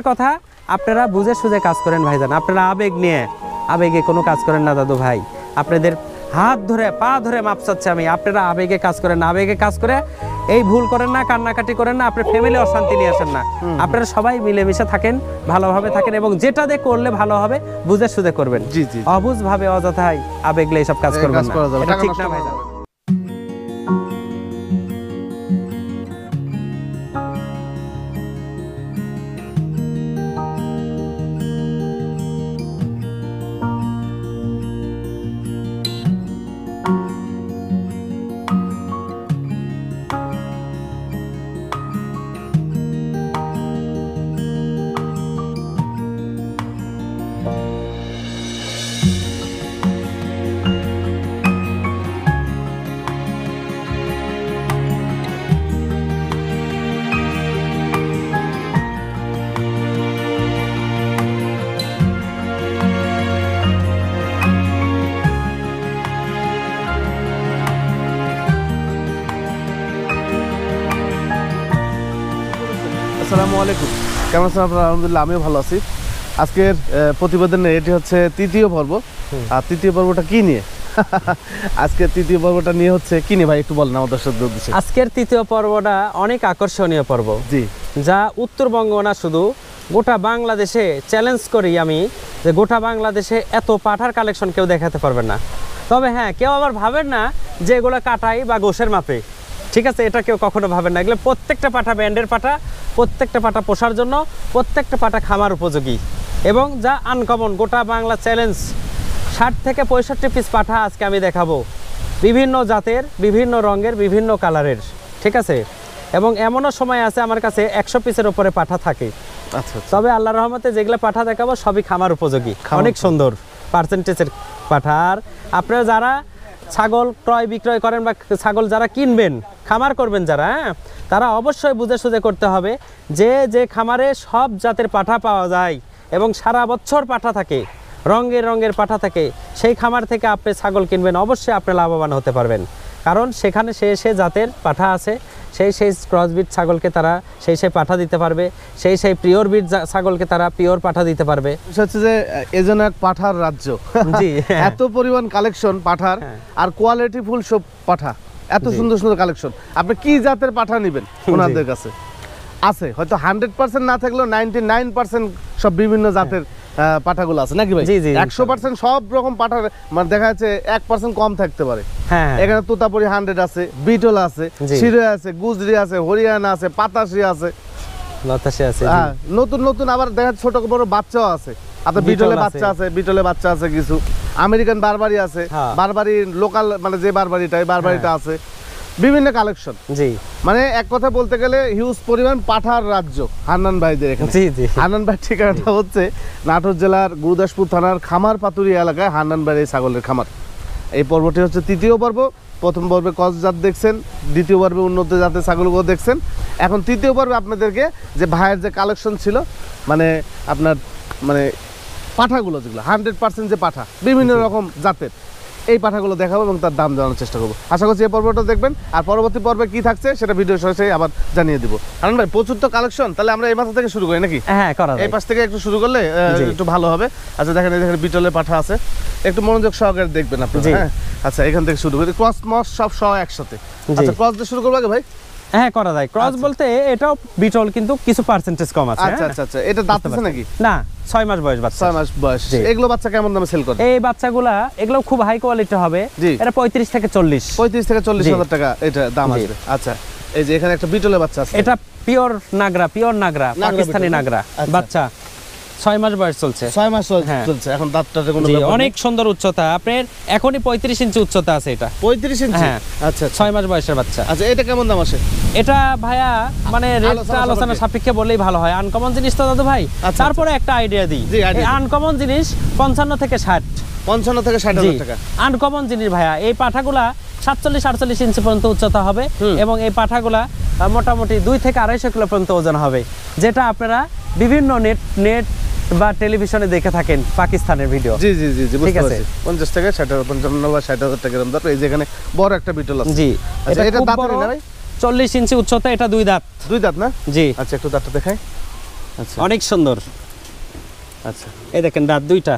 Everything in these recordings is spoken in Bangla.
কথা আপনারা বুঝে সুঝে কাজ করেন ভাইজান, আপনারা আবেগে কোনো কাজ করেন না দাদু ভাই। আপনাদের হাত ধরে পা ধরে মাপ চাচ্ছে আমি, আপনারা আবেগে কাজ করেন না। আবেগে কাজ করে এই ভুল করেন না, কান্নাকাটি করেন না, আপনার ফ্যামিলি অশান্তি নিয়ে আসেন না। আপনারা সবাই মিলেমিশে থাকেন, ভালোভাবে থাকেন এবং যেটা দিয়ে করলে ভালো হবে বুঝে সুঝে করবেন। অবুঝ ভাবে অযথাই আবেগলে এইসব কাজ করবেন না, এটা ঠিক না ভাইজান। আসসালামু আলাইকুম, কেমন আছেন আপনারা? আলহামদুলিল্লাহ, আমিও ভালো আছি। আজকের প্রতিবেদনে এটি হচ্ছে তৃতীয় পর্ব। আর তৃতীয় পর্বটা কি নিয়ে? আজকের তৃতীয় পর্বটা নিয়ে হচ্ছে কি নিয়ে ভাই, একটু বলেন আমাদের সাথে। আজকের তৃতীয় পর্বটা অনেক আকর্ষণীয় পর্ব, জি, যা উত্তরবঙ্গ না শুধু গোটা বাংলাদেশে চ্যালেঞ্জ করি আমি যে গোটা বাংলাদেশে এত পাঠার কালেকশন কেউ দেখাতে পারবেন না। তবে হ্যাঁ, কেউ আবার ভাবেন না যে এগুলো কাটাই বা গোশের মাপে, ঠিক আছে, এটা কেউ কখনো ভাবেন না। এগুলো প্রত্যেকটা পাঠা ব্যান্ডের পাঠা, প্রত্যেকটা পাঠা পোষার জন্য, প্রত্যেকটা পাঠা খামার উপযোগী এবং যা আনকমন। গোটা বাংলা চ্যালেঞ্জ 60 থেকে 65 পিস পাঠা আজকে আমি দেখাবো, বিভিন্ন জাতের, বিভিন্ন রঙের, বিভিন্ন কালারের, ঠিক আছে। এবং এমনও সময় আছে আমার কাছে 100 পিসের উপরে পাঠা থাকে। আচ্ছা, তবে আল্লাহর রহমতে যেগুলো পাঠা দেখাবো সবই খামার উপযোগী, অনেক সুন্দর পার্সেন্টেজের পাঠা। আর আপনারা যারা ছাগল ক্রয় বিক্রয় করেন বা ছাগল যারা কিনবেন, খামার করবেন যারা, তারা অবশ্যই বুঝে সুঝে করতে হবে যে খামারে সব জাতের পাঠা পাওয়া যায় এবং সারা বছর পাঠা থাকে, রঙের পাঠা থাকে, সেই খামার থেকে আপনি ছাগল কিনবেন, অবশ্যই আপনি লাভবান হতে পারবেন। কারণ সেখানে সে জাতের পাঠা আছে, সেই ক্রসবিট ছাগলকে তারা সেই পাঠা দিতে পারবে, সেই পিওর বিট ছাগলকে তারা পিওর পাঠা দিতে পারবে। হচ্ছে যে এজন্য এক পাঠার রাজ্য। জি, এত পরিমাণ কালেকশন পাঠার, আর কোয়ালিটি ফুল সব পাঠা, এত সুন্দর সুন্দর কালেকশন। আপনি কি জাতের পাঠা নেবেন ওনাদের কাছে আছে, হয়তো 100% না থাকলেও 99% সব বিভিন্ন জাতের পাঠাগুলো আছে নাকি ভাই? 100% সব রকম পাঠা, মানে দেখা যাচ্ছে 1% কম থাকতে পারে। এখানে তোতাপুরি 100 আছে, বিটল আছে, শিরোই আছে, গুজরি আছে, হরিয়ানা আছে, পাতাশি আছে, নতুন নতুন আবার দেখা ছোট বড় বাচ্চাও আছে। আপনার বিটলে বাচ্চা আছে, কিছু আমেরিকান বারবারি আছে, বারবারি লোকাল, মানে যে বারবারিটা আছে, বিভিন্ন কালেকশন। জি, মানে এক কথা বলতে গেলে হিউজ পরিমাণ পাঠার রাজ্য হান্নান ভাইদের এখানে। জি জি, হান্নান ভাই ঠিকানাটা হচ্ছে নাটোর জেলার গুরুদাসপুর থানার খামার পাতুরি এলাকায় হান্নান ভাইয়ের ছাগলের খামার। এই পর্বটি হচ্ছে তৃতীয় পর্ব। প্রথম পর্বে ক্রস জাত দেখছেন, দ্বিতীয় পর্বে উন্নত জাতের ছাগলগুলো দেখছেন। এখন তৃতীয় পর্বে আপনাদেরকে যে ভাইয়ের যে কালেকশন ছিল, মানে আপনার মানে পাঠাগুলো যেগুলো 100% যে পাঠা, বিভিন্ন রকম জাতের, এই পাঠাগুলো দেখাবো এবং তার দাম জানানোর চেষ্টা করবো। আশা করছি এই পর্বটা দেখবেন, আর পরবর্তী পর্বে কি থাকছে সেটা ভিডিও শেষে আবার জানিয়ে দিব। আনন্দ ভাই, প্রচুর তো কালেকশন, তাহলে আমরা এই মাথা থেকে শুরু করি নাকি? হ্যাঁ, এই পাশ থেকে একটু শুরু করলে একটু ভালো হবে। আচ্ছা, দেখেন এখানে বিটলের পাঠা আছে, একটু মনোযোগ সহকারে দেখবেন আপনারা। হ্যাঁ, আচ্ছা, এখান থেকে শুরু করি। ক্রস মস সব সহ একসাথে। আচ্ছা, ক্রস দিয়ে শুরু করবো আগে ভাই? হ্যাঁ, করা যায়। ক্রস বলতে এটাও বিটল, কিন্তু কিছু পার্সেন্টেজ কম আছে। আচ্ছা আচ্ছা আচ্ছা, এটা দাঁত আছে নাকি? না, 6 মাস বয়স বাচ্চা। 6 মাস বয়স। এগুলো বাচ্চা কেমন দামে সেল করে? এই বাচ্চাগুলা এগুলো খুব হাই কোয়ালিটি হবে, এটা 35 থেকে 40 হাজার টাকা এটা দাম আসবে। আচ্ছা, এই যে এখানে একটা বিটলের বাচ্চা আছে, এটা পিওর নাগরা পাকিস্তানি নাগরা বাচ্চা, 6 মাস বয়স চলছে। 6 মাস চলছে এখন, দাঁতটাতে কোনো ব্যাপার, অনেক সুন্দর উচ্চতা। আপনার এখনই 35 ইঞ্চি উচ্চতা আছে এটা। 35 ইঞ্চি? হ্যাঁ। আচ্ছা, 6 মাস বয়সের বাচ্চা। আচ্ছা, এটা কেমন দাম আসে? এটা ভাইয়া মানে রেটটা আলোচনা সাপেক্ষে বললেই ভালো হয়। আনকমন জিনিস তো দাদু ভাই, তারপরে একটা আইডিয়া দিই। এই আনকমন জিনিস 55 থেকে 60 হাজার টাকা আনকমন জিনিস ভাইয়া। এই পাঠাগুলা 47-48 ইঞ্চি পর্যন্ত উচ্চতা হবে এবং এই পাঠাগুলা মোটামুটি 2 থেকে 250 কিলো পর্যন্ত ওজন হবে, যেটা আপনারা বিভিন্ন নেট বা টেলিভিশনে দেখে থাকেন পাকিস্তানের ভিডিও। জি জি জি, ঠিক আছে। 50 থেকে 60, 55 বা 60,000 টাকা দাম। এই যে এখানে বড় একটা বিটল আছে। জি, আচ্ছা, এটা দাঁত না ভাই? 40 ইঞ্চি উচ্চতা, এটা 2 দাঁত। 2 দাঁত না? জি। আচ্ছা, একটু দাঁতটা দেখাই। আচ্ছা অনেক সুন্দর। আচ্ছা এই দেখেন দাঁত দুইটা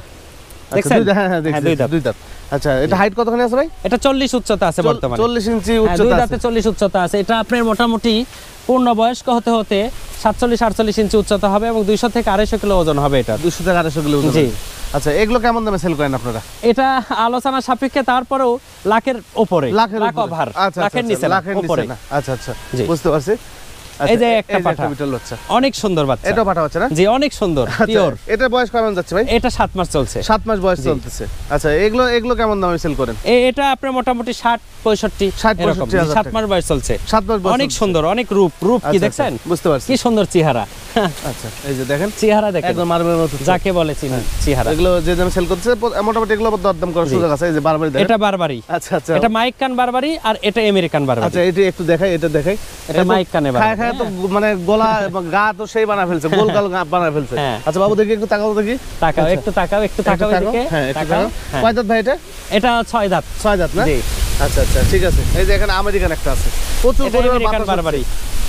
দেখছেন? হ্যাঁ হ্যাঁ দেখছি, দুই দাঁত। আচ্ছা এটা হাইট কতখানি আছে ভাই? এটা 40 উচ্চতা আছে বর্তমানে। 40 ইঞ্চি দুই উচ্চতা দাঁতে আছে। 40 উচ্চতা আছে। এটা আপনার মোটামুটি পূর্ণ বয়স্ক হতে হতে 47-48 ইঞ্চি উচ্চতা হবে এবং 200 থেকে 250 কিলো ওজন হবে এটা। 200 থেকে 250 কিলো ওজন। জি। আচ্ছা এগুলো কেমন দামে সেল করেন আপনারা? এটা আলোচনা সাপেক্ষে, তারপরেও লাখের উপরে, লাখ ওভার, লাখের নিচে না, উপরে। আচ্ছা আচ্ছা বুঝতে পারছি। এই যে একটা পাঠা অনেক সুন্দর বাচ্চা। এটা পাঠা হচ্ছে না? জি অনেক সুন্দর, পিওর। এটা বয়স কেমন যাচ্ছে ভাই? এটা 7 মাস চলছে। 7 মাস বয়স চলতেছে। আচ্ছা এগুলো কেমন দামে সেল করেন? এটা আপনার মোটামুটি 60-65 এরকম। 7 মাস বয়স চলছে। 7 মাস বয়স। অনেক সুন্দর, অনেক রূপ কি দেখছেন? বুঝতে পারছি। কি সুন্দর চেহারা। আচ্ছা এই যে দেখেন চেহারা দেখেন, একদম মার্বেলের মতো যাকে বলে চেহারা। এগুলো যে দামে সেল করতেছে মোটামুটি এগুলো দরদাম করার সুযোগ আছে। এই যে বারবারি দেখেন, এটা বারবারি। আচ্ছা আচ্ছা এটা মাইক কান বারবারি আর এটা আমেরিকান বারবারি। আচ্ছা এটা একটু দেখাই, এটা দেখাই। এটা মাইক কানে বারবারি। খায় তো মানে গলা এবং গা তো সেই বানা ফেলছে, গোল গাল বানা ফেলছে। আচ্ছা বাবু দেখি একটু তাকাও, দেখি তাকাও, একটু তাকাও এদিকে। হ্যাঁ একটু তাকাও। কয় দাঁত ভাই এটা? এটা 6 দাঁত। 6 দাঁত না? জি। আচ্ছা আচ্ছা ঠিক আছে। এই যে এখানে আমেরিকান একটা আছে, প্রচুর পরিমাণ আমেরিকান বারবারি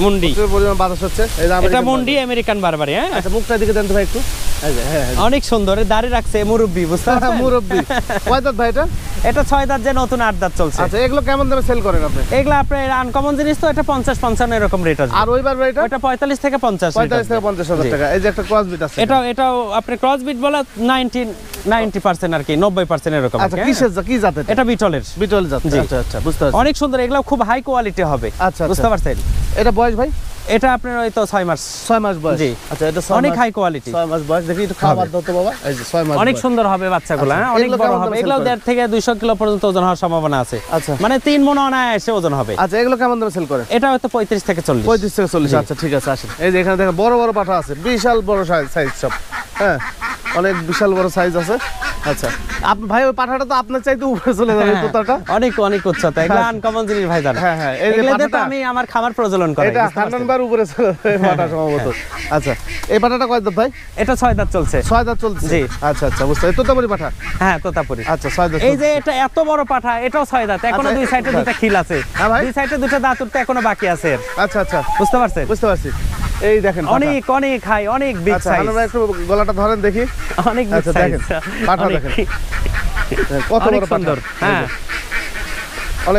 মুন্ডি, প্রচুর পরিমাণ বাতাস হচ্ছে। এই যে এটা মুন্ডি আমেরিকান বারবারি। হ্যাঁ আচ্ছা মুখটা দিকে দেন তো ভাই একটু। এই যে হ্যাঁ অনেক সুন্দর, দাড়ি রাখছে মুরব্বি, বুঝতে পারছেন? মুরব্বি। কয় দাঁত ভাই এটা? এটা 6 দাঁত, যে নতুন 8 দাঁত চলছে। আচ্ছা এগুলো কেমন দামে সেল করেন আপনি? এগুলো আপনার আনকমন জিনিস তো, এটা 50-55 এরকম রেট আছে। আর ওই বারবারিটা? ওটা 45 থেকে 50 থেকে 50,000 টাকা। এই যে একটা ক্রস বিট আছে, এটাও আপনি ক্রস বিট বলা 90% আর কি, 90% এরকম। আচ্ছা কিসের কি জাতের? এটা বিটল জাত। আচ্ছা আচ্ছা বুঝতে পারছি। অনেক সুন্দর, এগুলো খুব হাই কোয়ালিটি হবে। আচ্ছা বুঝতে পারছেন? এটা বয়স ভাই? এটা আপনার ওই তো 6 মাস। 6 মাস বয়স। জি। আচ্ছা এটা অনেক হাই কোয়ালিটি। 6 মাস বয়স। দেখি একটু খাবার দাও তো বাবা। এই যে 6 মাস। অনেক সুন্দর হবে বাচ্চাগুলো। হ্যাঁ অনেক বড় হবে। এগুলো 1.5 থেকে 200 কিলো পর্যন্ত ওজন হওয়ার সম্ভাবনা আছে। আচ্ছা মানে 3 মণ অনায়াসে ওজন হবে। আচ্ছা এগুলো কেমন দামে সেল করে? এটা হয়তো 35 থেকে 40। 35 থেকে 40। আচ্ছা ঠিক আছে আসেন। এই যে এখানে দেখেন বড় বড় পাঠা আছে, বিশাল বড় সাইজ সব। হ্যাঁ অনেক বিশাল বড় সাইজ আছে। আচ্ছা আপনি ভাই ওই পাঠাটা তো আপনার চাইতে উপরে চলে যাবে, তোতাটা অনেক উচ্চতা। এগুলো আনকমন জিনিস ভাই জানেন। হ্যাঁ হ্যাঁ এই যে পাঠাটা আমি আমার খামার প্রজনন করাই, এটা 100 বার উপরে চলে যাবে পাঠা সম্ভবত। আচ্ছা এই পাঠাটা কয় দাঁত ভাই? এটা 6 দাঁত চলছে। 6 দাঁত চলছে। জি আচ্ছা আচ্ছা বুঝতে পারছি। তোতাপুরি পাঠা? হ্যাঁ তোতাপুরি। আচ্ছা 6 দাঁত। এই যে এটা এত বড় পাঠা, এটাও 6 দাঁত। এখনো দুই সাইডে দুটো খিল আছে। হ্যাঁ ভাই, দুই সাইডে দুটো দাঁত উঠতে এখনো বাকি আছে। আচ্ছা আচ্ছা বুঝতে পারছেন? বুঝতে পারছি। এই দেখেন অনেক হাই, অনেক বিগ সাইজ। আচ্ছা আমরা একটু গলাটা ধরেন দেখি। অনেক বিগ সাইজ। দেখেন পাঠা দেখেন কত বড় সুন্দর। হ্যাঁ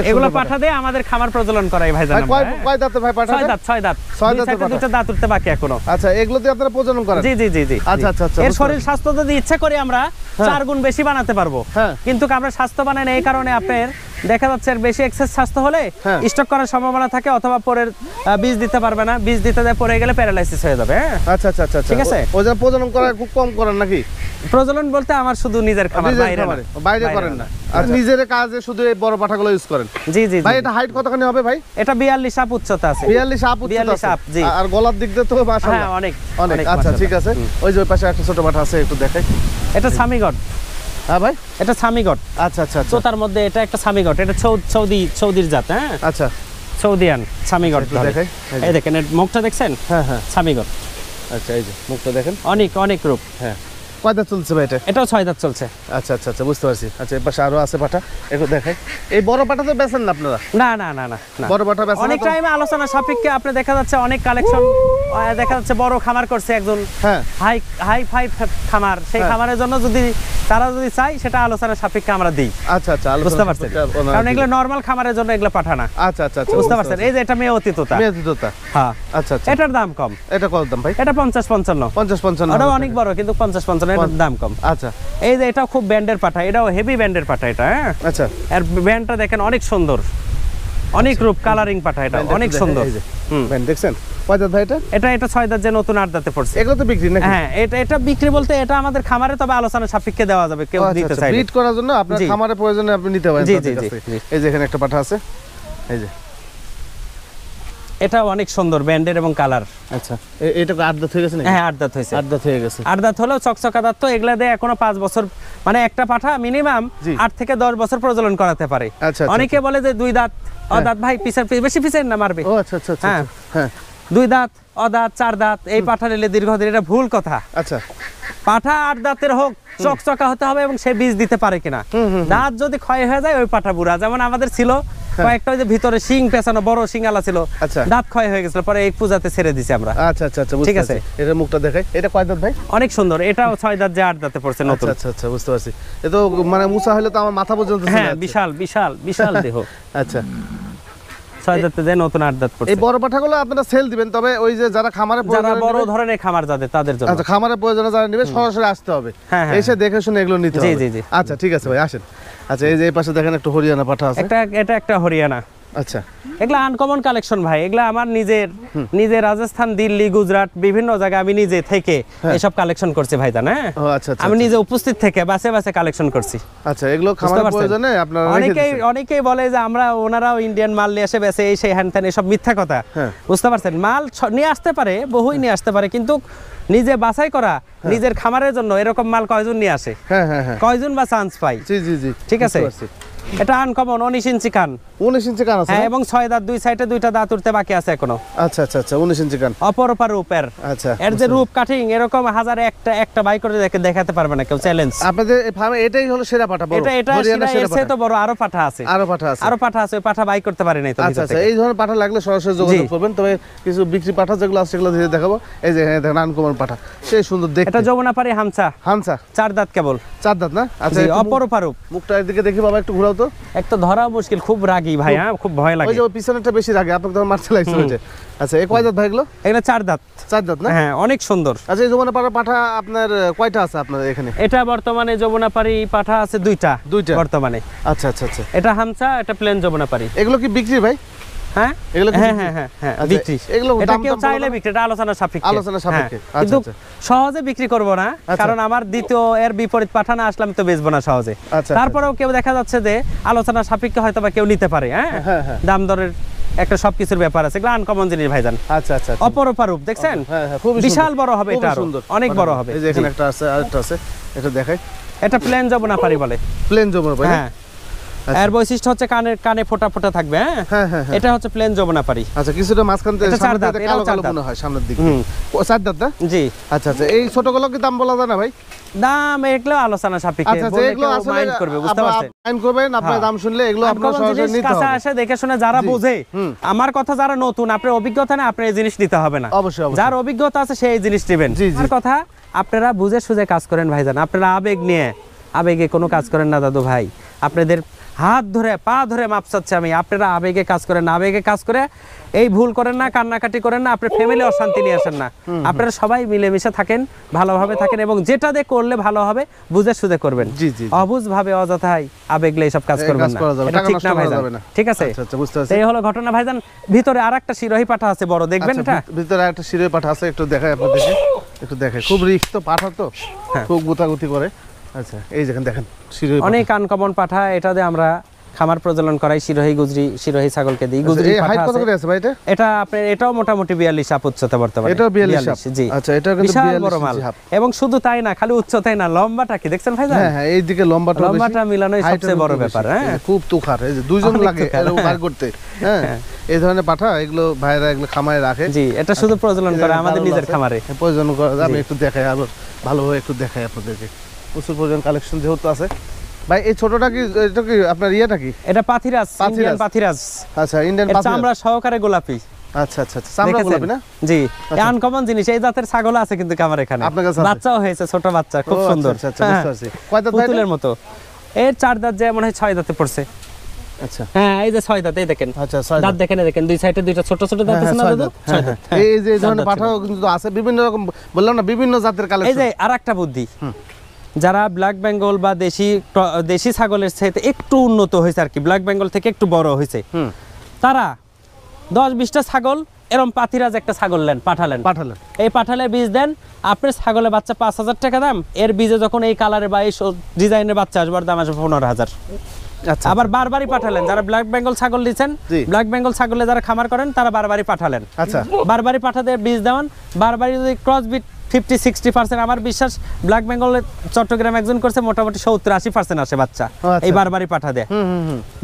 এগুলো পাঠা দিয়ে আমাদের খামার প্রজনন করাই ভাই জানেন। কয় দাঁতের ভাই পাঠা? 6 দাঁত। 6 দাঁত। 6 দাঁতে দুটো দাঁত উঠতে বাকি এখনো। আচ্ছা এগুলো দিয়ে আপনারা প্রজনন করেন? জি জি জি জি। আচ্ছা আচ্ছা আচ্ছা। এর শরীর স্বাস্থ্য যদি ইচ্ছা করি আমরা 4 গুণ বেশি বানাতে পারবো। কিন্তু আমরা স্বাস্থ্য বানাই না, এই কারণে আপনার দেখা যাচ্ছে বেশি এক্সেস স্বাস্থ্য হলে স্টক করার সম্ভাবনা থাকে, অথবা পরের বীজ দিতে পারবে না, বীজ দিতে যায় পরে গেলে প্যারালাইসিস হয়ে যাবে। আচ্ছা আচ্ছা আচ্ছা ঠিক আছে। ওই যে প্রজনন করা খুব কম করেন নাকি? প্রজনন বলতে আমার শুধু নিজের খামার, বাইরে করেন না? আর নিজের কাজে শুধু এই বড় পাঠাগুলো ইউজ করেন? জি জি। ভাই এটা হাইট কতখানি হবে ভাই? এটা 42 আপ উচ্চতা আছে। 42 আপ উচ্চতা আছে। জি। আর গলার দিক দিয়ে তো মাশাআল্লাহ হ্যাঁ অনেক অনেক। আচ্ছা ঠিক আছে। ওই যে ওই পাশে একটা ছোট পাঠা আছে, একটু দেখাই। এটা সামিগট। হ্যাঁ ভাই এটা সামিগট। আচ্ছা আচ্ছা। চোতার মধ্যে এটা একটা সামিগট। এটা সৌদির জাত। হ্যাঁ আচ্ছা সৌদিয়ান সামিগট দেখাই। এই দেখেন এর মুখটা দেখছেন? হ্যাঁ হ্যাঁ সামিগট। আচ্ছা এই যে মুখটা দেখেন, অনেক রূপ। হ্যাঁ কয় দাঁত চলছে ভাই এটা? এটাও 6 দাঁত চলছে। আচ্ছা আচ্ছা আচ্ছা বুঝতে পারছি। আচ্ছা এর পাশে আরো আছে পাঠা, একটু দেখাই। এই বড় পাঠা তো বেচেন না আপনারা? না না না না বড় পাঠা বেচেন? অনেক টাইমে আলোচনা সাপেক্ষে আপনি দেখা যাচ্ছে অনেক কালেকশন দেখা যাচ্ছে বড় খামার করছে একজন, হ্যাঁ হাই ফাই খামার, সেই খামারের জন্য যদি তারা যদি চাই সেটা আলোচনা সাপেক্ষে আমরা দিই। আচ্ছা আচ্ছা বুঝতে পারছেন? কারণ এগুলো নরমাল খামারের জন্য এগুলো পাঠানা। আচ্ছা আচ্ছা বুঝতে পারছেন? এই যে এটা মেয়তি তোতা। হ্যাঁ আচ্ছা আচ্ছা। এটার দাম কম। এটা কত দাম ভাই? এটা 50-55। 50-55। ওটা অনেক বড় কিন্তু 50-55 এর দাম কম। আচ্ছা এই যে এটা খুব ব্যান্ডের পাঠা, এটাও হেভি ব্যান্ডের পাঠা এটা। হ্যাঁ আচ্ছা। এর ব্যান্ডটা দেখেন অনেক সুন্দর, অনেক রূপ কালারিং পাঠা, এটা অনেক সুন্দর। ব্যান্ড দেখছেন? কয় দাঁত ভাই এটা? এটা 6 দাঁত, যে নতুন 8 দাঁতে পড়ছে। এগুলো তো বিক্রি নাকি? হ্যাঁ এটা বিক্রি বলতে এটা আমাদের খামারে, তবে আলোচনা সাপেক্ষে দেওয়া যাবে কেউ দিতে চাইলে। ব্রিড করার জন্য আপনার খামারে প্রয়োজনে আপনি নিতে পারেন। জি জি জি। এই যে এখানে একটা পাঠা আছে, এই যে এটা অনেক সুন্দর ব্যান্ডের এবং কালার। আচ্ছা এটা 8 দাঁত হয়ে গেছে নাকি? হ্যাঁ 8 দাঁত হয়েছে। 8 দাঁত হয়ে গেছে। 8 দাঁত হলেও চকচকা দাঁত, তো এগুলা দিয়ে এখনো 5 বছর, মানে একটা পাঠা মিনিমাম 8 থেকে 10 বছর প্রজনন করাতে পারে। অনেকে বলে যে 2 দাঁত অদাঁত, ভাই বেশি পিছের না মারবে। ও আচ্ছা আচ্ছা আচ্ছা। হ্যাঁ 2 দাঁত অদাঁত 4 দাঁত এই পাঠা নিলে দীর্ঘদিন, এটা ভুল কথা। আচ্ছা পাঠা 8 দাঁতের হোক, চকচকা হতে হবে এবং সে বীজ দিতে পারে কিনা। দাঁত যদি ক্ষয় হয়ে যায় ওই পাঠা বুড়া, যেমন আমাদের ছিল কয়েকটা ওই যে ভিতরে শিং পেছানো বড় শিংআলা ছিল, দাঁত ক্ষয় হয়ে গেছিল, পরে এই পূজাতে ছেড়ে দিছি আমরা। আচ্ছা আচ্ছা আচ্ছা, ঠিক আছে। এটা মুখটা দেখাই, এটা কয় দাঁত ভাই? অনেক সুন্দর, এটাও 6 দাঁত যে 8 দাঁতে পড়ছে নতুন। আচ্ছা আচ্ছা, বুঝতে পারছি। এ তো মানে মুসা হলে তো আমার মাথা পর্যন্ত। হ্যাঁ, বিশাল বিশাল বিশাল দেহ। আচ্ছা, 6 দাঁতে যে নতুন 8 দাঁত পড়ছে। এই বড় পাঠাগুলো আপনারা সেল দিবেন, তবে ওই যে যারা খামারে যারা বড় ধরনের খামার যাদের তাদের জন্য। আচ্ছা, খামারে প্রয়োজনে যারা নেবে সরাসরি আসতে হবে, এসে দেখে শুনে এগুলো নিতে হবে। জি জি। আচ্ছা ঠিক আছে ভাই, আসেন। আচ্ছা, এই যে এই পাশে দেখেন একটা হরিয়ানা পাঠা আছে। এটা একটা হরিয়ানা। আচ্ছা, এগুলা আনকমন কালেকশন ভাই, এগুলা আমার নিজের রাজস্থান, দিল্লি, গুজরাট বিভিন্ন জায়গায় আমি নিজে থেকে এসব কালেকশন করছি ভাইজান। হ্যাঁ, আচ্ছা, আমি নিজে উপস্থিত থেকে বাসে বাসে কালেকশন করছি। আচ্ছা, এগুলো খামারের প্রয়োজনে আপনারা অনেকেই বলে যে ওনারাও ইন্ডিয়ান মাল নিয়ে এসে বেচে, এই সেই হ্যান ত্যান, এসব মিথ্যা কথা। বুঝতে পারছেন, মাল নিয়ে আসতে পারে, বহুই নিয়ে আসতে পারে, কিন্তু নিজে বাছাই করা নিজের খামারের জন্য এরকম মাল কয়জন নিয়ে আসে? কয়জন বা চান্স পাই? জি জি জি, ঠিক আছে। এটা আনকমন 19 ইঞ্চি কান। 19 ইঞ্চি কান আছে, হ্যাঁ, এবং 6 দাঁত, দুই সাইডে 2টা দাঁত উঠতে বাকি আছে এখনো। আচ্ছা আচ্ছা আচ্ছা, 19 ইঞ্চি কান, অপরূপা রূপের। আচ্ছা, এর যে রূপ কাটিং এরকম হাজারে একটা বাই করে দেখাতে পারবে না কেউ, চ্যালেঞ্জ। আপনাদের এই ফার্মে এটাই হলো সেরা পাঠা? বড় এটা এর চেয়ে তো বড় আরো পাঠা আছে, আরো পাঠা আছে, ওই পাঠা বাই করতে পারি নাই তো। আচ্ছা আচ্ছা, এই ধরনের পাঠা লাগলে সরাসরি যোগাযোগ করবেন, তবে কিছু বিক্রি পাঠা যেগুলো আছে সেগুলো ধীরে দেখাবো। এই যে দেখেন আনকমন পাঠা, সেই সুন্দর দেখতে। এটা যমুনাপাড়ি হামসা। 4 দাঁত কেবল। 4 দাঁত না? আচ্ছা, অপরূপা রূপ। মুখটা এদিকে দেখি বাবা, একটু ঘোরাও তো। একটা ধরা মুশকিল, খুব রাগী ভাই। হ্যাঁ, খুব ভয় লাগে। ওই যে পিছনেরটা বেশি রাগে, আপনাকে তখন মারতে লাগছে ওই যে। আচ্ছা, এই কয় দাঁত ভাই এগুলো? এগুলো 4 দাঁত। 4 দাঁত না? হ্যাঁ, অনেক সুন্দর। আচ্ছা, এই যমুনাপাড়া পাঠা আপনার কয়টা আছে আপনার এখানে? এটা বর্তমানে যমুনাপাড়ি পাঠা আছে 2টা বর্তমানে। আচ্ছা আচ্ছা আচ্ছা, এটা হামসা, এটা প্লেন যমুনাপাড়ি। এগুলো কি বিক্রি ভাই? হ্যাঁ, এগুলো হ্যাঁ বিক্রি। এটা কেউ চাইলে বিক্রি, এটা আলোচনা সাপেক্ষে। কিন্তু সহজে বিক্রি করব না, কারণ আমার দ্বিতীয় এর বিপরীত পাঠানো আসলাম তো বেচবো না সহজে। তারপরেও কেউ দেখা যাচ্ছে যে আলোচনা সাপেক্ষে হয়তো বা কেউ নিতে পারে। হ্যাঁ, দাম দরের একটা সবকিছুর ব্যাপার আছে, এগুলো আনকমন জিনিস ভাইজান। আচ্ছা আচ্ছা, অপরূপা রূপ দেখছেন, বিশাল বড় হবে, এটা অনেক বড় হবে। এই যে এখানে একটা আছে, আরেকটা আছে, এটা দেখাই। এটা প্লেন যমুনাপাড়ি বলে। প্লেন যমুনাপাড়ি, হ্যাঁ। এর বৈশিষ্ট্য হচ্ছে কানে ফোঁটা ফোঁটা থাকবে। হ্যাঁ, এটা হচ্ছে প্লেন যমুনাপাড়ি। আচ্ছা, কিছুটা মাঝখান থেকে কালো কালো মনে হয় সামনের দিকে। 4 দাঁত না? জি। আচ্ছা আচ্ছা, এই ছোটগুলো কি দাম বলা যায় না ভাই? দাম এগুলো আলোচনা সাপেক্ষে, এগুলো আসলে মাইন্ড করবে, বুঝতে পারছেন? মাইন্ড করবেন, আপনার দাম শুনলে এগুলো আপনারা সরাসরি নিতে হবে। কাছে আসে দেখে শুনে যারা বোঝে, আমার কথা যারা নতুন, আপনার অভিজ্ঞতা না, আপনি এই জিনিস নিতে হবে না। অবশ্যই, যার অভিজ্ঞতা আছে সেই জিনিস নেবেন। আমার কথা, আপনারা বুঝে সুঝে কাজ করেন ভাইজান, আপনারা আবেগে কোনো কাজ করেন না দাদু ভাই। আপনাদের হাত ধরে পা ধরে মাপ চাচ্ছে আমি, আপনারা আবেগে কাজ করেন না, আবেগে কাজ করে এই ভুল করেন না, কান্নাকাটি করেন না, আপনার ফ্যামিলি অশান্তি নিয়ে আসেন না। আপনারা সবাই মিলেমিশে থাকেন, ভালোভাবে থাকেন, এবং যেটা দিয়ে করলে ভালো হবে বুঝে সুঝে করবেন। অবুঝ ভাবে অযথাই আবেগলে এইসব কাজ করবেন না, এটা ঠিক না ভাইজান। ঠিক আছে, এই হলো ঘটনা ভাইজান। ভিতরে আরেকটা শিরোহী পাঠা আছে বড়, দেখবেন? এটা ভিতরে আরেকটা শিরোহী পাঠা আছে, একটু দেখাই আপনাদেরকে, একটু দেখাই। খুব রিস্ক তো পাঠা, তো খুব গুতাগুতি করে। আচ্ছা, এই দেখেন শিরোহী, অনেক আনকমন পাঠা। এটাতে আমরা খামার প্রজনন করাই, শিরোহী গুজরি, শিরোহী ছাগলকে দিই। গুজরি হাইট কত করে আছে ভাই এটা? এটা আপনার এটাও মোটামুটি 42 আপ উচ্চতা বর্তমানে। এটাও 42 জি। আচ্ছা, এটা কিন্তু 42 হাফ। এবং শুধু তাই না, খালি উচ্চতাই না, লম্বাটা কি দেখছেন ভাই? হ্যাঁ, এই দিকে লম্বাটা মিলানোই সবচেয়ে বড় ব্যাপার। হ্যাঁ, খুব তুখার, এই যে দুইজন লাগে এরকম বার করতে। হ্যাঁ, এই ধরনের পাঠা এগুলো ভাইরা এগুলো খামারে রাখে। জি, এটা শুধু প্রজনন করে আমাদের নিজের খামারে প্রজনন করে। আমি একটু দেখাই, আবার ভালোভাবে একটু দেখাই আপনাদেরকে। প্রচুর প্রজনন কালেকশন যেহেতু আছে ভাই। এই ছোটটা কি, এটা কি আপনার ইয়েটা কি? এটা পাথিরাজ, ইন্ডিয়ান পাথিরাজ। আচ্ছা, ইন্ডিয়ান পাথিরাজ, চামড়া সহকারে গোলাপি। আচ্ছা আচ্ছা, চামড়া গোলাপি না? জি, আনকমন জিনিস। এই জাতের ছাগল আছে কিন্তু আমার এখানে, বাচ্চাও হয়েছে, ছোট বাচ্চা, খুব সুন্দর। আচ্ছা আচ্ছা, বুঝতে পারছি। কয় দাঁত ভাই? পুতুলের মতো। এর 4 দাঁত, যে মনে হয় 6 দাঁতে পড়ছে। আচ্ছা, হ্যাঁ, এই যে 6 দাঁত, এই দেখেন। আচ্ছা, দাঁত দেখেন, দুই সাইডে দুইটা ছোট ছোট দাঁত আছে না দাদু? এই যে এই ধরনের পাঠাও কিন্তু আছে, বিভিন্ন রকম, বললাম না, বিভিন্ন জাতের কালেকশন। এই যে আরেকটা বুদ্ধি, যারা ব্ল্যাক বেঙ্গল বা দেশি ছাগলের চাইতে একটু উন্নত হয়েছে আর কি, ব্ল্যাক বেঙ্গল থেকে একটু বড় হয়েছে, তারা 10-20টা ছাগল এরকম পাথিরাজ একটা ছাগল পাঠালেন। এই পাঠালে বীজ দেন, আপনার ছাগলের বাচ্চা 5000 টাকা দাম, এর বীজে যখন এই কালারে বা এই ডিজাইনের বাচ্চা আসবার দাম আসবে 15000। আচ্ছা, আবার বারবারই পাঠালেন, যারা ব্ল্যাক বেঙ্গল ছাগল দিচ্ছেন, ব্ল্যাক বেঙ্গল ছাগলে যারা খামার করেন তারা বারবারই পাঠালেন। আচ্ছা, বারবারই পাঠাতে বীজ দেওয়ান, বারবারই যদি ক্রস বিট 50-60%, আমার বিশ্বাস ব্ল্যাক বেঙ্গলে চট্টগ্রাম একজন করছে, মোটামুটি 70-80% আসে বাচ্চা এই বারবারই পাঠা দেয়।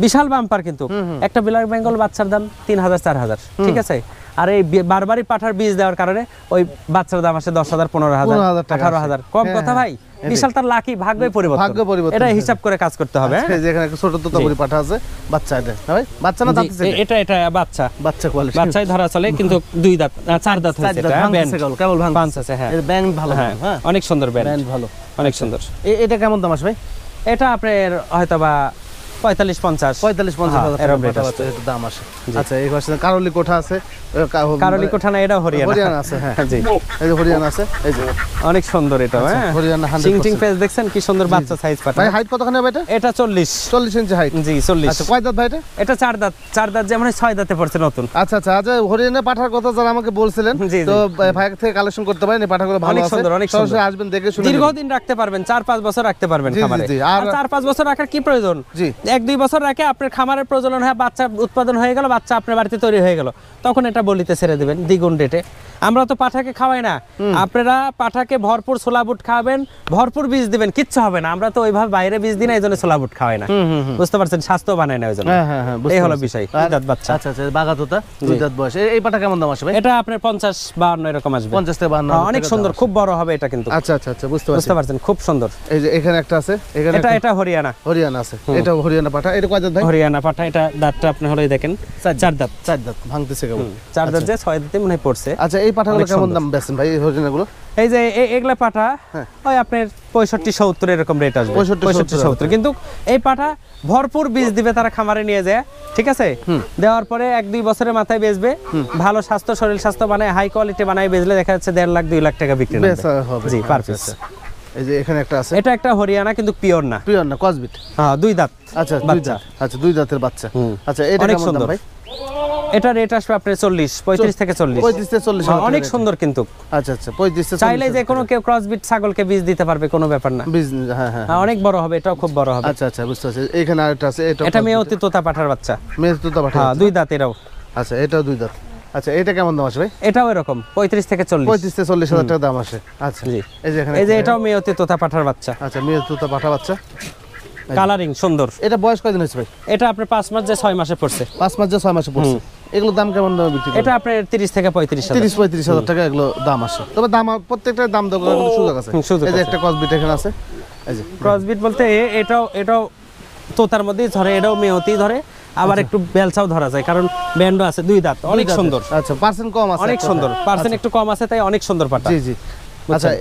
বিশাল বাম্পার কিন্তু। একটা ব্ল্যাক বেঙ্গল বাচ্চার দাম 3000-4000, ঠিক আছে? আর এই বারবারই পাঠার বীজ দেওয়ার কারণে ওই বাচ্চার দাম আসে 10,000 15,000 18,000 কম কথা ভাই বিশাল তার লাকি ভাগ্যই পরিবর্তন এটা হিসাব করে কাজ করতে হবে এই যে এখানে একটা ছোট তোতাপুরি পাঠা আছে বাচ্চা এটা ভাই বাচ্চা না দাঁত এটা বাচ্চা কোয়ালিটি বাচ্চাই ধরা চলে কিন্তু 2 দাঁত 4 দাঁত হয়েছে এটা ব্যান্ড কেবল পাঁচ আছে হ্যাঁ এর ব্যান্ড ভালো হ্যাঁ অনেক সুন্দর ব্যান্ড ভালো অনেক সুন্দর এটা কেমন দাম আসে ভাই এটা আপনার হয়তোবা 45-50 এরকম রেট আছে এটা দাম আসে আচ্ছা এই পাশে কারলি কোঠা আছে কারলি কোঠা না এটা হরিয়ানা আছে হ্যাঁ জি এই যে হরিয়ানা আছে এই যে অনেক সুন্দর এটা হ্যাঁ হরিয়ানা 100% সিংটিং পেজ দেখছেন কি সুন্দর বাচ্চা সাইজ পাটা ভাই হাইট কতখানি হবে এটা 40 ইঞ্চি হাইট জি 40 আচ্ছা কয় দাঁত ভাই এটা 4 দাঁত যেমন 6 দাঁতে পড়ছে নতুন আচ্ছা হরিয়ানা পাঠার কথা যারা আমাকে বলছিলেন তো ভাই থেকে কালেকশন করতে পারেন এই পাঠাগুলো ভালো আছে অনেক সুন্দর সরাসরি আসবেন দেখে শুনে দীর্ঘদিন রাখতে পারবেন 4-5 বছর রাখতে পারবেন খামারে আর 4-5 বছর রাখার কি প্রয়োজন 1-2 বছর রাখে আপনার খামারের প্রজনন হয় বাচ্চা উৎপাদন হয়ে গেল বাচ্চা আপনার বাড়িতে তৈরি হয়ে গেল তখন এটা বলিতে ছেড়ে দিবেন দ্বিগুণ রেটে আমরা তো পাঠাকে খাওয়াই না আপনারা পাঠাকে ভরপুর ছোলা বুট খাওয়াবেন ভরপুর বীজ দিবেন কিচ্ছু হবে না আমরা তো ওইভাবে বাইরে বীজ দিই না এইজন্য ছোলা বুট খাওয়াই না বুঝতে পারছেন স্বাস্থ্য বানায় না ওইজন্য হ্যাঁ এই হলো বিষয় দাঁত বাচ্চা আচ্ছা বাগাতোতা 2 দাঁত বয়স এই পাঠা কেমন দাম আসে ভাই এটা আপনার 50-52 এরকম আসবে 50 থেকে 52 অনেক সুন্দর খুব বড় হবে এটা কিন্তু আচ্ছা বুঝতে পারছেন খুব সুন্দর এই যে এখানে একটা আছে এখানে এটা হরিয়ানা আছে এটা হরিয়ানা পাঠা এটা কয় দাঁত ভাই হরিয়ানা পাঠা এটা দাঁতটা আপনি হলো দেখেন 4 দাঁত ভাঙতেছে কেবল 4 দাঁত যে 6 দাঁতে মনে হয় পড়ছে আচ্ছা এই পাঠাগুলো কেমন দাম বেচেন ভাই এই হরিয়ানাগুলো এই যে এগুলা পাঠা ওই আপনার 65-70 এরকম রেট আসবে 65-70 কিন্তু এই পাঠা ভরপুর বীজ দিবে তারা খামারে নিয়ে যায় ঠিক আছে দেওয়ার পরে 1-2 বছরের মাথায় বেচবে ভালো স্বাস্থ্য শরীর স্বাস্থ্য বানায় হাই কোয়ালিটি বানায় বেচলে দেখা যাচ্ছে 1.5 লাখ 2 লাখ টাকা বিক্রি হবে জি পার পিস এই যে এখানে একটা আছে এটা একটা হরিয়ানা কিন্তু পিওর না কসবিট হ্যাঁ 2 দাঁত আচ্ছা 2 দাঁত আচ্ছা 2 দাঁতের বাচ্চা আচ্ছা এটা অনেক কেমন সুন্দর দাম ভাই এটা রেট আসবে আপনার 35 থেকে 40 অনেক সুন্দর কিন্তু আচ্ছা 35 থেকে 40 চাইলে যে কোনো কেউ ক্রসবিট ছাগলকে বীজ দিতে পারবে কোনো ব্যাপার না বীজ হ্যাঁ অনেক বড় হবে এটাও খুব বড় হবে আচ্ছা বুঝতে পারছি এখানে আরেকটা আছে এটা মেয়তি তোতা পাঠার বাচ্চা হ্যাঁ 2 দাঁত এরাও আচ্ছা এটাও 2 দাঁত আচ্ছা এটা কেমন দাম আসে ভাই এটাও এরকম 35 থেকে 40 হাজার টাকা দাম আসে আচ্ছা জি এই যে এটাও মেয়তি তোতা পাঠার বাচ্চা আচ্ছা মেয়তি তোতা পাঠা বাচ্চা কালারিং সুন্দর এটা বয়স কয়দিন হয়েছে ভাই এটা আপনার 5 মাস যে 6 মাসে পড়ছে 5 মাস যে 6 মাসে পড়ছে এগুলো দাম কেমন দামে বিক্রি এটা আপনার 30 থেকে 35 হাজার টাকা এগুলো দাম আসে তবে দাম প্রত্যেকটা দাম দেওয়ার সুযোগ আছে এই যে একটা কসবিট এখানে আছে এই যে ক্রসবিট বলতে এটাও তোতার মধ্যেই ধরে এটাও মেয়তি ধরে আবার একটু বেলচাও ধরা যায় কারণ ব্যান্ডও আছে 2 দাঁত অনেক সুন্দর আচ্ছা পার্সেন্ট কম আছে অনেক সুন্দর পার্সেন্ট একটু কম আছে তাই অনেক সুন্দর পাটা জি আচ্ছা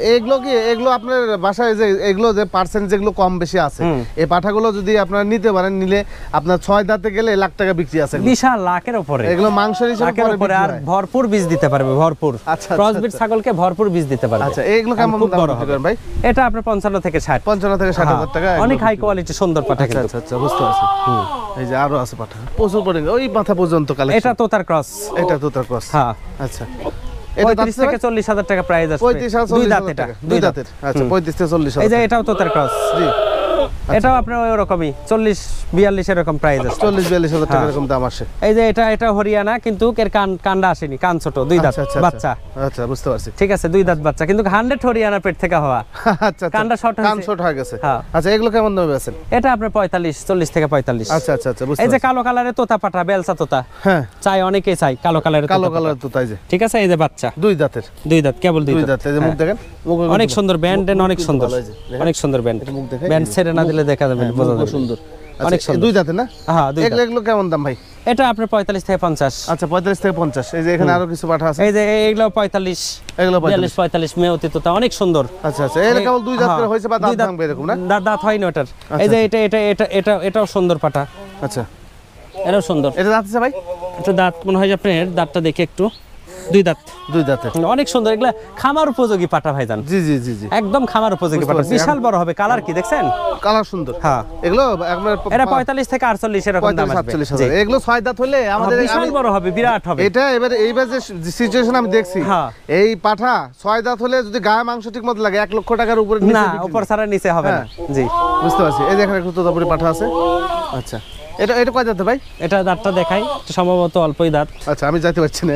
এগুলো আপনার বাসায় যে এগুলো যে পার্সেন্ট যেগুলো কম বেশি আছে এই পাঠাগুলো যদি আপনারা নিতে পারেন নিলে আপনার 6 দাঁতে গেলে লাখ টাকা বিক্রি আছে বিশাল লাখের উপরে এগুলো মাংসের হিসেবে পরে আর ভরপুর বীজ দিতে পারবে ভরপুর ক্রসবিট ছাগলকে ভরপুর বীজ দিতে পারবে আচ্ছা এগুলো কেমন দাম বিক্রি ভাই এটা আপনার 55 থেকে 60 হাজার টাকা অনেক হাই কোয়ালিটি সুন্দর পাঠা কিন্তু আচ্ছা বুঝতে পারছি এই যে আরো আছে পাঠা প্রচুর পড়ে ওই মাথা পর্যন্ত কালেকশন এটা তোতার ক্রস হ্যাঁ আচ্ছা 35 থেকে 40 হাজার টাকা প্রাইস আছে 2 দাঁত এটা 2 দাঁতের আচ্ছা 35 থেকে 40 এই যে এটাও তোতার ক্রস জি এটাও আপনার ওই রকমই 40-42 এরকম প্রাইস আছে 40-42 হাজার টাকা এরকম দাম আসে এই যে এটা হরিয়ানা কিন্তু এর কানটা আসেনি কান ছোট 2 দাঁত বাচ্চা আচ্ছা বুঝতে পারছি ঠিক আছে 2 দাঁত বাচ্চা কিন্তু 100 হরিয়ানা পেট থেকে হওয়া আচ্ছা কানটা শর্ট হয়ে গেছে আচ্ছা এগুলো কেমন দামে বেচেন এটা আপনার 40 থেকে 45 আচ্ছা বুঝতে এই যে কালো কালারের তোতা পাঠা বেলসা তোতা হ্যাঁ চাই অনেকেই চাই কালো কালারের তোতা এই যে ঠিক আছে এই যে বাচ্চা 2 দাঁতের 2 দাঁত কেবল 2 দাঁত এই যে মুখ দেখেন অনেক সুন্দর ব্যান্ড অনেক সুন্দর ব্যান্ড ছেড়ে না দিলে দেখা যাবে বোঝা যাবে সুন্দর অনেক সুন্দর 2 দাঁতের না হ্যাঁ 2 দাঁত এগুলো কেমন দাম ভাই এটা আপনার 45 থেকে 50 আচ্ছা 45 থেকে 50 এই যে এখানে আরো কিছু পাঠা আছে এই যে এগুলো 45 এগুলো 45 মেয়তি তোতা অনেক সুন্দর আচ্ছা এটা কেবল 2 দাঁত করে হইছে বা দাঁত ভাঙবে এরকম না দাঁত হয়নি ওটার এই যে এটাও সুন্দর পাঠা আচ্ছা এটাও সুন্দর এটা দাঁত আছে ভাই এটা দাঁত মনে হয় আপনার দাঁতটা দেখে একটু 2 দাঁতের অনেক সুন্দর এগুলা খামার উপযোগী পাটা ভাইজান জি একদম খামার উপযোগী পাটা বিশাল বড় হবে কালার কি দেখছেন কালার সুন্দর হ্যাঁ এগুলো এটা 45 থেকে 48 এরকম দাম আসবে 45 এগুলো 6 দাঁত হলে আমাদের বিশাল বড় হবে বিরাট হবে এটা এইবার যে সিচুয়েশন আমি দেখছি এই পাঠা 6 দাঁত হলে যদি গায়ে মাংস ঠিকমতো লাগে 1 লক্ষ টাকার উপরে না উপর ছাড়া নিচে হবে না জি বুঝতে পারছি এই যে এখানে একটু তোতাপুরি পাঠা আছে আচ্ছা এটা কয় দাঁত ভাই এটা দাঁতটা দেখাই সম্ভবত অল্পই দাঁত আচ্ছা আমি যাইতে পারছি না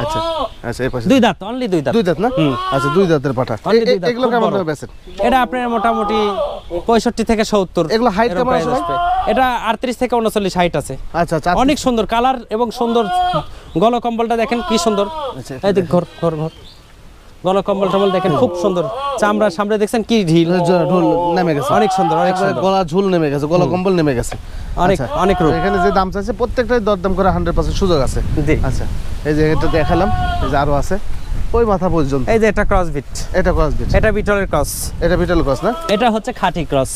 আচ্ছা এই পাশে 2 দাঁত অনলি 2 দাঁত 2 দাঁত না আচ্ছা 2 দাঁতের পাঠা এগুলো কেমন দামে বেচেন এটা আপনার মোটামুটি 65 থেকে 70। এগুলো হাইট কেমন আছে ভাই? এটা 38 থেকে 39 হাইট আছে। আচ্ছা আচ্ছা, অনেক সুন্দর কালার এবং সুন্দর গলা কম্বলটা দেখেন কি সুন্দর। এই দেখ ঘর ঘর ঘর গলা কম্বল টম্বল দেখেন খুব সুন্দর, চামড়ার সামনে দেখছেন কি ঢিল ঢোল নেমে গেছে, অনেক সুন্দর, অনেক সুন্দর। গলা ঝুল নেমে গেছে, গলা কম্বল নেমে গেছে, অনেক অনেক রূপ। এখানে যে দাম চাইছে প্রত্যেকটাই দরদাম করে 100% সুযোগ আছে। আচ্ছা এই যে এটা দেখালাম, এই যে আরো আছে ওই মাথা পর্যন্ত। এই যে এটা ক্রস বিট, এটা ক্রস বিট, এটা বিটলের ক্রস, এটা বিটল ক্রস না, এটা হচ্ছে খাঁটি ক্রস।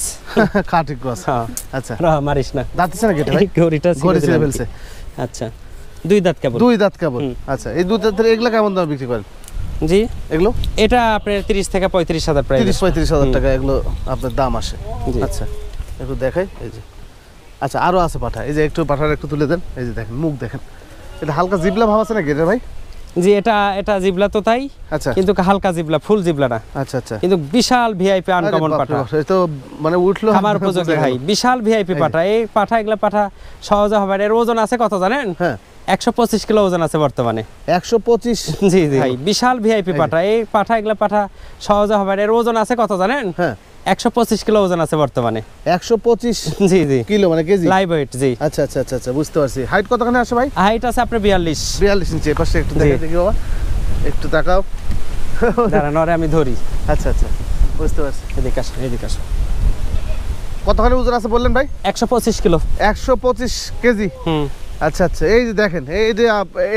খাঁটি ক্রস, হ্যাঁ। আচ্ছা মারিস না, দাঁতছে না কেটে ভাই, গড়িটা ছিঁড়ে ফেলছে। আচ্ছা দুই দাঁত কেবল, দুই দাঁত কেবল। আচ্ছা এই দুই দাঁতের এগুলা কেমন দাম বিক্রি করেন? জি এগুলো এটা আপনার 30 থেকে 35 হাজার, প্রায় 30-35 হাজার টাকা এগুলো আপনার দাম আসে। আচ্ছা একটু দেখাই, এই যে আচ্ছা আরো আছে পাঠা, এই যে একটু পাঠার একটু তুলে দেন, এই যে দেখেন মুখ দেখেন, এটা হালকা জিবলা ভাব আছে না গেটে ভাই? জি এটা এটা জিবলা তো তাই, আচ্ছা কিন্তু হালকা জিবলা, ফুল জিবলা না। আচ্ছা আচ্ছা, কিন্তু বিশাল ভিআইপি আনকমন পাঠা, এই তো মানে উঠলো আমার উপযোগী ভাই, বিশাল ভিআইপি পাঠা। এই পাঠা এগুলা পাঠা সহজে হবে না। এর ওজন আছে কত জানেন? হ্যাঁ 125 কিলো ওজন আছে বর্তমানে। 125? জি জি ভাই, বিশাল ভিআইপি পাঠা। এই পাঠা এগুলা পাঠা সহজে হবে না। এর ওজন আছে কত জানেন? হ্যাঁ 125 কিলো ওজন আছে বর্তমানে। 125 জি জি কিলো মানে কেজি, লাইভ ওয়েট। জি আচ্ছা আচ্ছা আচ্ছা আচ্ছা, বুঝতে পারছি। হাইট কতখানি আসে ভাই? হাইট আছে আপনার 42 ইঞ্চি। এই পাশে একটু দেখে দেখি বাবা, একটু তাকাও, দাঁড়ান ওরে আমি ধরি। আচ্ছা আচ্ছা বুঝতে পারছি। এদিকে আসো, এদিকে আসো। কতখানি ওজন আছে বললেন ভাই? 125 কিলো। 125 কেজি। আচ্ছা আচ্ছা, এই যে দেখেন, এই যে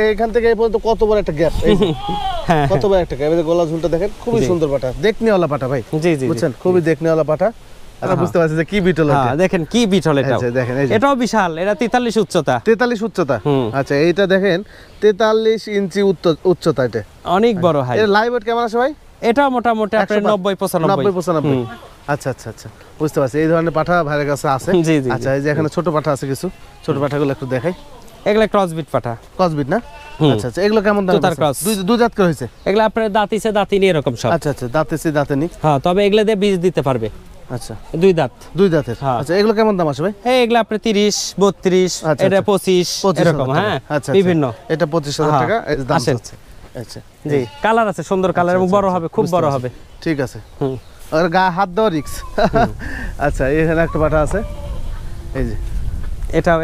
এইখান থেকে এই পর্যন্ত কত বড় একটা গ্যাপ, হ্যাঁ কত বড় একটা গ্যাপ। এই যে গলা ঝুলটা দেখেন, খুবই সুন্দর পাটা, দেখনিওয়ালা পাটা ভাই। জি জি বুঝছেন, খুবই দেখনিওয়ালা পাটা। আমরা বুঝতে পারছি যে কি বিটল এটা। হ্যাঁ দেখেন কি বিটল এটা, দেখেন এটাও বিশাল, এটা 43 উচ্চতা। 43 উচ্চতা। আচ্ছা এইটা দেখেন 43 ইঞ্চি উচ্চতা, এটা অনেক বড় হাইট। এর লাইভ ওয়েট কেমন আছে ভাই? এটা মোটামুটি আপনার 90-95। আচ্ছা আচ্ছা আচ্ছা, বুঝতে পারছি। এই ধরনের পাঠা ভাইয়ের কাছে আছে। জি জি। আচ্ছা এই যে এখানে ছোট পাঠা আছে কিছু, ছোট পাঠাগুলো একটু দেখাই। এগুলা ক্রস বিট পাঠা, ক্রস বিট না? আচ্ছা আচ্ছা, এগুলো কেমন দাম? তোতার ক্রস, দুই দাঁত করে হয়েছে। এগুলা আপনার দাঁতিছে দাঁতিনি এরকম সব। আচ্ছা আচ্ছা, দাঁতেছে দাঁতেনি। হ্যাঁ তবে এগুলা দিয়ে বীজ দিতে পারবে। আচ্ছা দুই দাঁত, দুই দাঁতের। আচ্ছা এগুলো কেমন দাম আসে ভাই? এই এগুলা আপনার 30-32, এটা 25 এরকম। হ্যাঁ বিভিন্ন, এটা 25,000 টাকা দাম আছে। আচ্ছা জি, কালার আছে, সুন্দর কালার এবং বড় হবে, খুব বড় হবে। ঠিক আছে, আর গা হাত দেওয়া রিক্স। আচ্ছা এখানে একটা পাঠা আছে, এই যে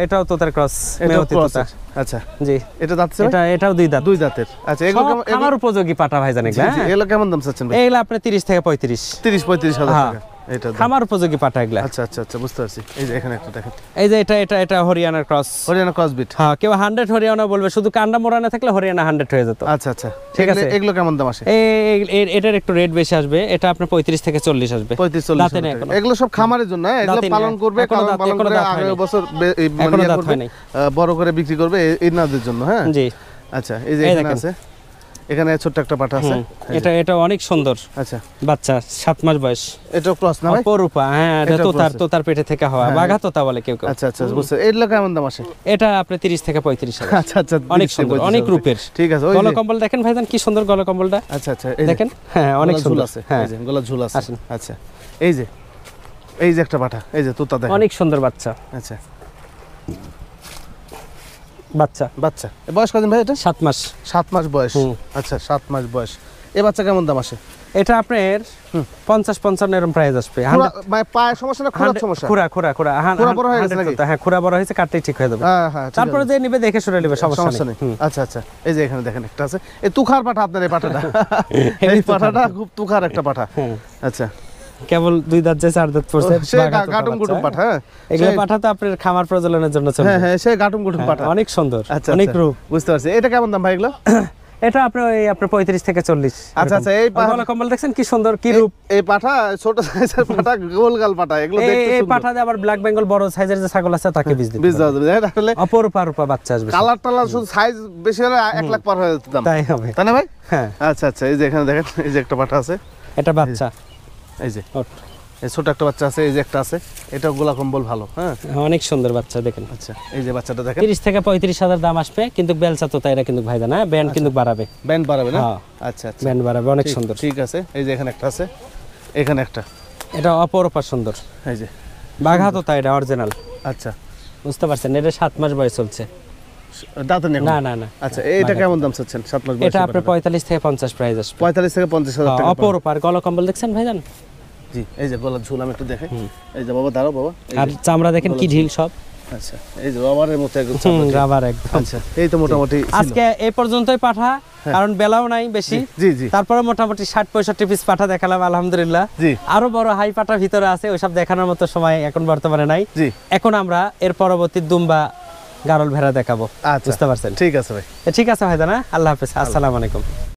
এটাও তোতার ক্রস, মেয়তি তোতা। আচ্ছা জি, এটা দাঁতছে? এটাও দুই দাঁত। দুই দাঁতের। আচ্ছা এগুলো আমার উপযোগী পাঠা ভাই জানেন? এগুলো কেমন দাম চাচ্ছেন ভাই? এগুলা আপনি 30 থেকে 35। 30-35,000 টাকা এটা আমার উপযোগী পাঠা এগুলা। আচ্ছা আচ্ছা আচ্ছা, বুঝতে পারছি। এই যে এখানে একটা দেখেন, এই যে এটা হরিয়ানার ক্রস, হরিয়ানা ক্রস বিট। হ্যাঁ কেউ 100 হরিয়ানা বলবে, শুধু কান্ডা মোড়ানো থাকলে হরিয়ানা 100 হয়ে যেত। আচ্ছা আচ্ছা ঠিক আছে। এগুলো কেমন দাম আসে? এটার একটু রেট বেশি আসবে, এটা আপনার 35 থেকে 40 আসবে। 35-40। এগুলো সব খামারের জন্য, এগুলো পালন করবে, পালন করে আগামী বছর বড় করে বিক্রি করবে এনাদের জন্য। হ্যাঁ জি। আচ্ছা এই যে এখানে আছে, এখানে ছোট্ট একটা পাঠা আছে, এটা অনেক সুন্দর। আচ্ছা বাচ্চা 7 মাস বয়স। এটা ক্রস না ভাই? পরুপা। হ্যাঁ এটা তোতার পেটে থেকে হওয়া, বাঘা তোতা বলে কেউ কেউ। আচ্ছা আচ্ছা বুঝছো। এগুলো কেমন দাম আসে? এটা আপনি 30 থেকে 35 হাজার। আচ্ছা আচ্ছা, অনেক সুন্দর, অনেক রূপের। ঠিক আছে। গলা কম্বল দেখেন ভাইজান কি সুন্দর গলা কম্বলটা। আচ্ছা আচ্ছা দেখেন, হ্যাঁ অনেক সুন্দর আছে। হ্যাঁ গলা ঝুল আছে। আচ্ছা এই যে একটা পাঠা, এই যে তোতা দেখেন, অনেক সুন্দর বাচ্চা। আচ্ছা বাচ্চা বয়স কত ভাই? এটা 7 মাস। 7 মাস বয়স। আচ্ছা 7 মাস বয়স। এই বাচ্চা কেমন দাম আসে? এটা আপনার 50-55 এরকম প্রাইস আসবে। মানে পায়ের সমস্যা না খুরা সমস্যা? খুরা বড় হয়ে গেছে নাকি? হ্যাঁ খুরা বড় হয়েছে, কাটতেই ঠিক হয়ে যাবে। হ্যাঁ তারপরে যে নিবে দেখে শুনে নেবে, সমস্যা নেই। আচ্ছা আচ্ছা, এই যে এখানে দেখেন একটা আছে, এই তুখার পাঠা আপনার, এই পাঠাটা এই পাঠাটা খুব তুখার একটা পাঠা। আচ্ছা কেবল 2 দাঁত যে 4 দাঁত পড়ছে, সেই গাটুম গুটুম পাঠা। এগুলো পাঠা তো আপনার খামার প্রজননের জন্য চলে। হ্যাঁ সেই গাটুম গুটুম পাঠা, অনেক সুন্দর, অনেক রূপ। বুঝতে পারছি। এটা কেমন দাম ভাই এগুলো? এটা আপনার 35 থেকে 40। আচ্ছা আচ্ছা, এই গলা কম্বল দেখছেন কি সুন্দর, কি রূপ। এই পাঠা ছোট সাইজের পাঠা, গোলগাল পাঠা, এগুলো দেখতে সুন্দর। এই পাঠাতে আবার ব্ল্যাক বেঙ্গল বড় সাইজের যে ছাগল আছে তাকে বীজ দিতে। বীজ দাও আসলে অপরূপা বাচ্চা আসবে। কালার শুধু সাইজ বেশি হলে 1 লাখ পার হয়ে যেত দাম। তাই হবে, তাই না ভাই? হ্যাঁ। আচ্ছা আচ্ছা, এই যে এখানে দেখেন, এই যে একটা পাঠা আছে, এটা বাচ্চা। এই যে এই ছোট একটা বাচ্চা আছে, এই যে একটা আছে, এটা গোলা কম্বল ভালো। হ্যাঁ অনেক সুন্দর বাচ্চা দেখেন। আচ্ছা এই যে বাচ্চাটা দেখেন, 30 থেকে 35 হাজার দাম আসবে, কিন্তু বেলচা তো তাইরা কিন্তু ভাই জানা, ব্যান্ড কিন্তু বাড়াবে। ব্যান্ড বাড়াবে না? আচ্ছা আচ্ছা, ব্যান্ড বাড়াবে, অনেক সুন্দর। ঠিক আছে, এই যে এখানে একটা আছে, এখানে একটা, এটা অপরূপা সুন্দর। এই যে বাঘা তো তাইরা অরিজিনাল। আচ্ছা বুঝতে পারছেন, এটা 7 মাস বয়স চলছে। দাঁত নেই? না না না। আচ্ছা এটা কেমন দাম চাচ্ছেন? 7 মাস বয়স। এটা আপনি 45 থেকে 50 প্রাইস আসবে। 45 থেকে 50 হাজার টাকা। অপরূপা। গলা কম্বল দেখছেন ভাইজান? জি এই যে গলার ঝুল আমি একটু দেখাই এই যে বাবা দাঁড়াও বাবা আর চামড়া দেখেন কি ঢিল সব আচ্ছা এই যে রাবারের মতো একদম রাবার একদম আচ্ছা এই তো মোটামুটি আজকে এই পর্যন্তই পাঠা কারণ বেলাও নাই বেশি জি জি তারপরে মোটামুটি 60-65 পিস পাঠা দেখালাম আলহামদুলিল্লাহ জি আরো বড় হাই পাঠা ভিতরে আছে ওইসব দেখানোর মতো সময় এখন বর্তমানে নাই জি এখন আমরা এর পরবর্তী দুম্বা গারল ভেড়া দেখাবো আচ্ছা বুঝতে পারছেন ঠিক আছে ভাই ঠিক আছে ভাই জানা আল্লাহ হাফেজ আসসালামু আলাইকুম